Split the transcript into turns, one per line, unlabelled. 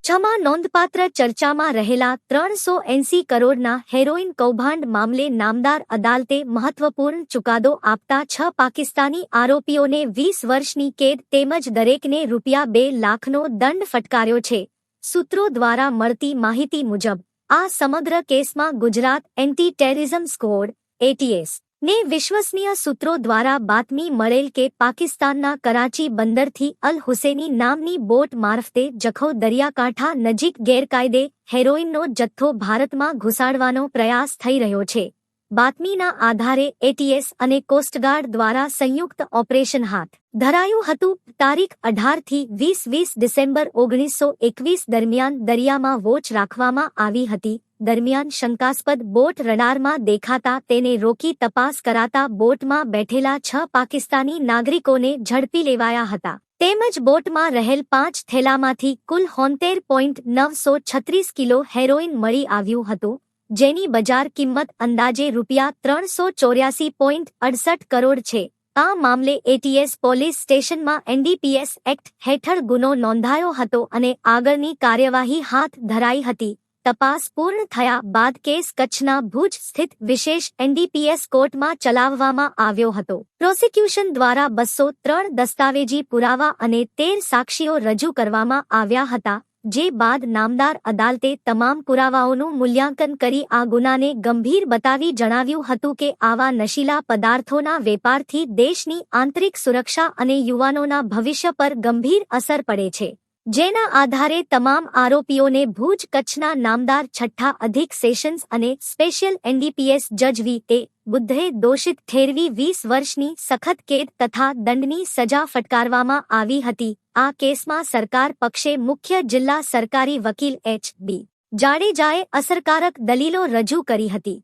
છમાં નોંધપાત્ર ચર્ચામાં રહેલા 380 કરોડના હેરોઇન કૌભાંડ મામલે નામદાર અદાલતે મહત્વપૂર્ણ ચુકાદો આપતા 6 પાકિસ્તાની આરોપીઓને 20 વર્ષની કેદ તેમજ દરેકને રૂપિયા 2 લાખનો દંડ ફટકાર્યો છે. સૂત્રો દ્વારા મળતી માહિતી મુજબ આ સમગ્ર કેસમાં Gujarat anti terrorism squad ATS ને વિશ્વસનીય સૂત્રો દ્વારા બાતમી મળેલ કે પાકિસ્તાનના કરાચી બંદરથી અલ હુસેની નામની બોટ મારફતે જખૌ દરિયાકાંઠા નજીક ગેરકાયદે હેરોઇનનો જથ્થો ભારતમાં ઘુસાડવાનો પ્રયાસ થઈ રહ્યો છે. બાતમીના આધારે એટીએસ અને કોસ્ટગાર્ડ દ્વારા સંયુક્ત ઓપરેશન હાથ ધરાયું હતું. તારીખ 18 થી 20 ડિસેમ્બર 1921 દરમિયાન દરિયામાં વોચ રાખવામાં આવી હતી. દરમિયાન શંકાસ્પદ બોટ રડારમાં દેખાતા તેને રોકી તપાસ કરાતા બોટમાં બેઠેલા 6 પાકિસ્તાની નાગરિકોને ઝડપી લેવાયા હતા. તેમજ બોટમાં રહેલ 5 થેલામાંથી કુલ 73.936 કિલો હેરોઇન મળી આવ્યું હતું, જેની બજાર કિંમત અંદાજે રૂપિયા 384.68 કરોડ છે. આ મામલે એટીએસ પોલીસ સ્ટેશનમાં એનડીપીએસ એક્ટ હેઠળ ગુનો નોંધાયો હતો અને આગળની કાર્યવાહી હાથ ધરાઈ હતી. તપાસ પૂર્ણ થયા બાદ કેસ કચ્છના ભુજ સ્થિત વિશેષ એનડીપીએસ કોર્ટમાં ચલાવવામાં આવ્યો હતો. પ્રોસિક્યુશન દ્વારા 203 દસ્તાવેજી પુરાવા અને 13 સાક્ષીઓ રજૂ કરવામાં આવ્યા હતા, જે બાદ નામદાર અદાલતે તમામ પુરાવાઓનું મૂલ્યાંકન કરી આ ગુનાને ગંભીર બતાવી જણાવ્યું હતું કે આવા નશીલા પદાર્થોના વેપારથી દેશની આંતરિક સુરક્ષા અને યુવાનોના ભવિષ્ય પર ગંભીર અસર પડે છે. જેના આધારે તમામ આરોપીઓને ભુજ કચ્છના નામદાર છઠ્ઠા અધિક સેશન્સ અને સ્પેશિયલ એનડીપીએસ જજ વી.એ. બુદ્ધે દોષિત ઠેરવી 20 વર્ષની સખત કેદ તથા દંડની સજા ફટકારવામાં આવી હતી. આ કેસમાં સરકાર પક્ષે મુખ્ય જિલ્લા સરકારી વકીલ એચ.બી. જાડેજાએ અસરકારક દલીલો રજૂ કરી હતી.